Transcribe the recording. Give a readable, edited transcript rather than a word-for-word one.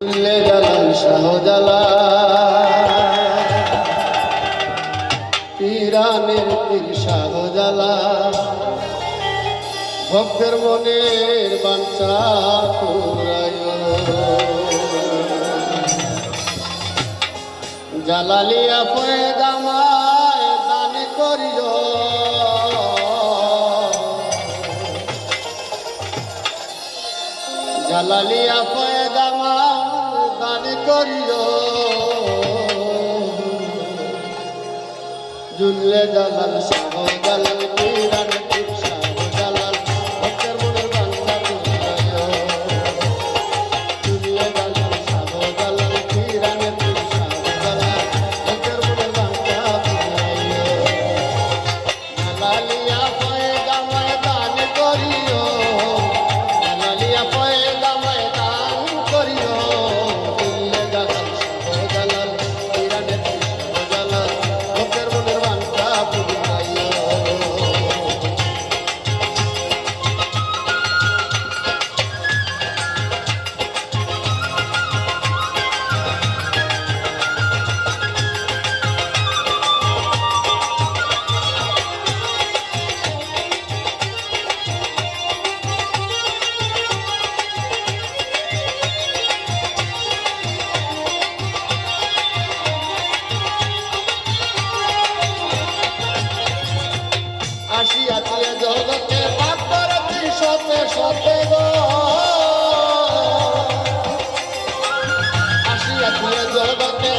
জালাল শাহজালাল পীরানের পীর শাহজালাল ভক্তের মনের বাঞ্ছা পুরাইও জালালিয়া পয়গামায় দান করিও জালালিয়া পয়গামায় দান করিও জুল্লে জালাল শাহজালাল পীরানের পীর শাহজালাল ভক্তের মনের বাঞ্ছা পুরাইও জুল্লে জালাল শাহজালাল পীরানের পীর শাহজালাল ভক্তের মনের বাঞ্ছা পুরাইও জালালিয়া পয়গামায় দান করিও জালালিয়া পয়গামায় দান করিও জুল্লে জালাল শাহজালাল পীরানের পীর শাহজালাল ভক্তের মনের বাঞ্ছা পুরাইও আসিয়া দিয়ে জগতে পাপ করেছি সতে সতে গো আসিয়া দিয়ে জগতে